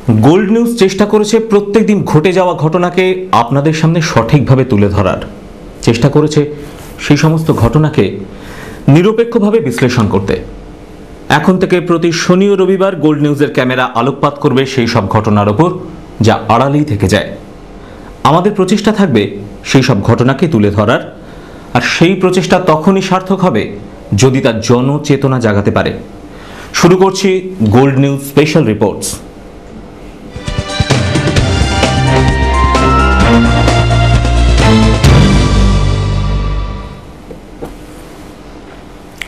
Gold news চেষ্টা করেছে প্রত্যেকদিন ঘটে যাওয়া ঘটনাকে আপনাদের সামনে সঠিকভাবে তুলে ধরার চেষ্টা করেছে, সেই সমস্ত ঘটনাকে নিরপেক্ষভাবে বিশ্লেষণ করতে। এখন থেকে প্রতি শনি ও রবিবার গোল্ড নিউজের ক্যামেরা আলোকপাত করবে সেই সব ঘটনার ওপর যা আড়ালেই থেকে যায়। আমাদের প্রচেষ্টা থাকবে সেই সব ঘটনাকে তুলে ধরার, আর সেই প্রচেষ্টা তখনই সার্থক হবে যদি তার জনচেতনা জাগাতে পারে। শুরু করছি গোল্ড নিউজ স্পেশাল রিপোর্টস।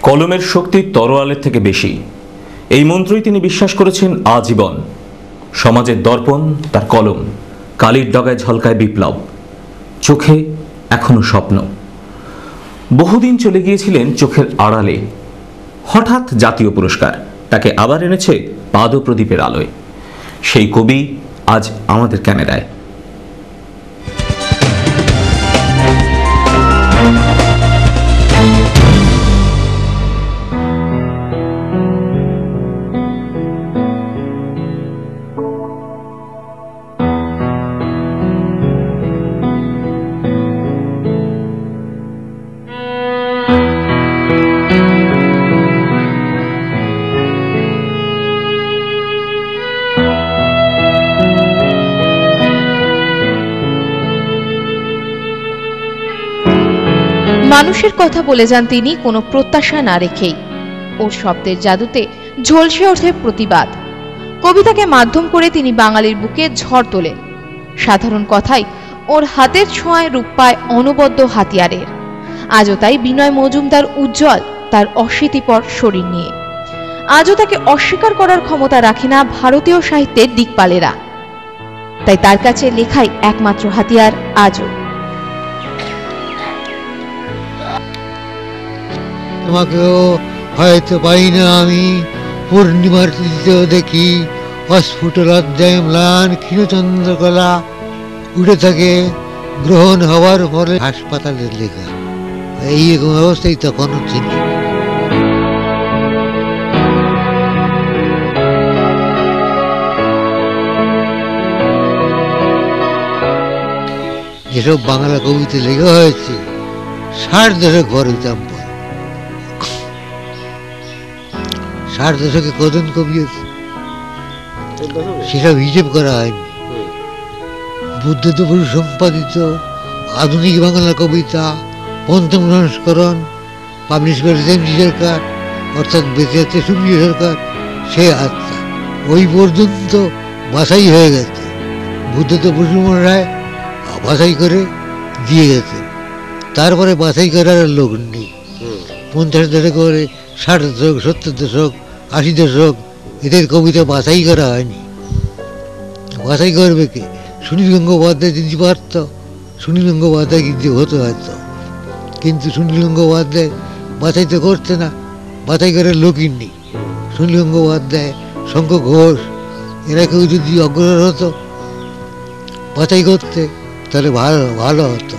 কলমের শক্তি তরোয়ালের থেকে বেশি, এই মন্ত্রই তিনি বিশ্বাস করেছেন আজীবন। সমাজের দর্পণ তার কলম, কালির ডগায় ঝলকায় বিপ্লব, চোখে এখনো স্বপ্ন। বহুদিন চলে গিয়েছিলেন চোখের আড়ালে, হঠাৎ জাতীয় পুরস্কার তাকে আবার এনেছে পাদপ্রদীপের আলোয়। সেই কবি আজ আমাদের ক্যামেরায়। মানুষের কথা বলে যান তিনি কোনো প্রত্যাশা না রেখেই। ওর শব্দের জাদুতে ঝলসে ওঠে প্রতিবাদ। কবিতাকে মাধ্যম করে তিনি বাঙালির বুকে ঝড় তোলেন। সাধারণ কথাই ওর হাতের ছোঁয়ায় রূপ পায় অনবদ্য হাতিয়ারের। আজও তাই বিনয় মজুমদার উজ্জ্বল তার অশীতিপর শরীর নিয়ে। আজও তাকে অস্বীকার করার ক্ষমতা রাখে না ভারতীয় সাহিত্যের দিকপালেরা। তাই তার কাছে লেখাই একমাত্র হাতিয়ার আজও। তোমাকেও হয়তো পাই না আমি, পূর্ণিমার তৃতীয় দেখি অস্ফুট লজ্জায় ম্লান ক্ষীণচন্দ্রকলা উঠে থাকে গ্রহণ হওয়ার পরে হাসপাতালের লেখা। এই অবস্থায় তখনও ছিল। যেসব বাংলা কবিতা লেখা হয়েছে 60 দশক পর হইতাম, 60 দশকে কজন কবি আছে সেসব হিসেব করা হয়নি। বুদ্ধদেব সম্পাদিত আধুনিক বাংলা কবিতা পঞ্চম সংস্করণ পাবলিশ করেছে এমজি সরকার, অর্থাৎ বেঁচে আছে সুপ্রিয় সরকার। সে আত্মা ওই পর্যন্ত বাছাই হয়ে গেছে। বুদ্ধদেব রায় বাছাই করে দিয়ে গেছে, তারপরে বাছাই করার লোক নেই। 50 দশক করে 60 দশক 70 দশক 80 দশক এদের কবিতা বাছাই করা হয়নি। বাছাই করবে কে? সুনীল গঙ্গোপাধ্যায় যদি পারত, সুনীল গঙ্গোপাধ্যায় কিন্তু হতে হয়তো, কিন্তু সুনীল গঙ্গোপাধ্যায় বাছাই তো করছে না, বাছাই করার লোকই নেই। সুনীল গঙ্গোপাধ্যায়, শঙ্কর ঘোষ এরা কেউ যদি অগ্রসর হতো বাছাই করতে, তাহলে ভালো হতো।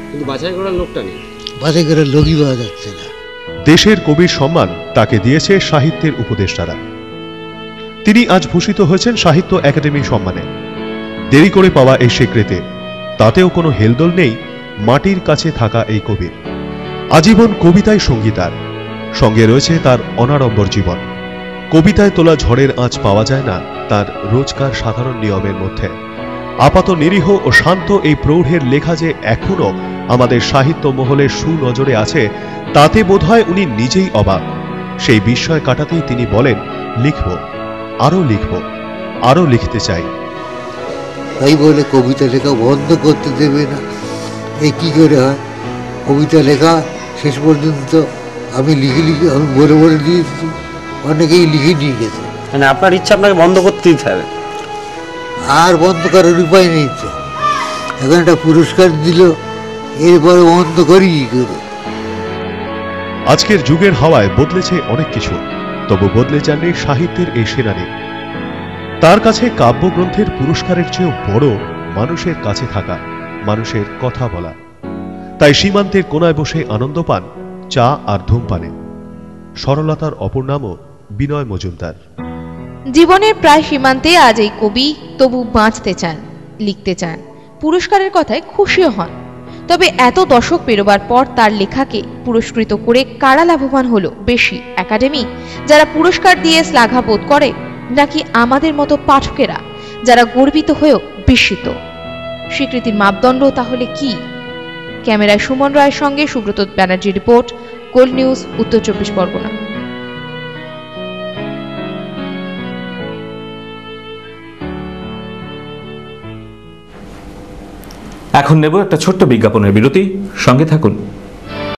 কিন্তু বাছাই করার লোকটা নেই, বাছাই করার লোকই পাওয়া যাচ্ছে না। দেশের কবির সম্মান তাকে দিয়েছে সাহিত্যের উপদেষ্টারা। তিনি আজ ভূষিত হয়েছেন সাহিত্য একাডেমি সম্মানে। দেরি করে পাওয়া এই স্বীকৃতি, তাতেও কোনো হেলদোল নেই মাটির কাছে থাকা এই কবির। আজীবন কবিতায় সঙ্গীতার সঙ্গে রয়েছে তার অনাড়ম্বর জীবন। কবিতায় তোলা ঝড়ের আঁচ পাওয়া যায় না তার রোজকার সাধারণ নিয়মের মধ্যে। আপাত নিরীহ ও শান্ত এই প্রৌঢ়ের লেখা যে এখনো আমাদের সাহিত্য মহলের সুনজরে আছে, তাতে বোধহয় উনি নিজেই অবাক। সেই বিস্ময় কাটাতেই তিনি বলেন, লিখব, আরো লিখব, আরো লিখতে চাই। তাই বলে কবিতা লেখা বন্ধ করতে দেবে না, এই কি করে হয়? কবিতা লেখা শেষ পর্যন্ত আমি আমি বলে দিয়েছি, অনেকেই লিখে নিয়ে গেছে। মানে আপনার ইচ্ছা আপনাকে বন্ধ করতে দিতে হবে, আর বন্ধ করার উপায় নেই তো। এখন একটা পুরস্কার দিল, এরপরে বন্ধ করি কি করে? আজকের যুগের হাওয়ায় বদলেছে অনেক কিছু, তবু বদলে যাননি সাহিত্যের এই সেনানী। তার কাছে কাব্যগ্রন্থের পুরস্কারের চেয়েও বড় মানুষের কাছে থাকা, মানুষের কথা বলা। তাই সীমান্তের কোনায় বসে আনন্দ পান চা আর ধূমপানে। সরলতার অপর নামও বিনয় মজুমদার। জীবনের প্রায় সীমান্তে আজ এই কবি তবু বাঁচতে চান, লিখতে চান, পুরস্কারের কথায় খুশিও হন। তবে এত দশক পেরোবার পর তার লেখাকে পুরস্কৃত করে কারা লাভবান হলো বেশি? একাডেমি, যারা পুরস্কার দিয়ে শ্লাঘা বোধ করে, নাকি আমাদের মতো পাঠকেরা যারা গর্বিত হয়েও বিস্মিত? স্বীকৃতির মাপদণ্ড তাহলে কি? ক্যামেরায় সুমন রায়ের সঙ্গে Subrata Banerjee report, gold news, উত্তর 24 পরগনা। এখন নেব একটা ছোট্ট বিজ্ঞাপনের বিরতি, সঙ্গে থাকুন।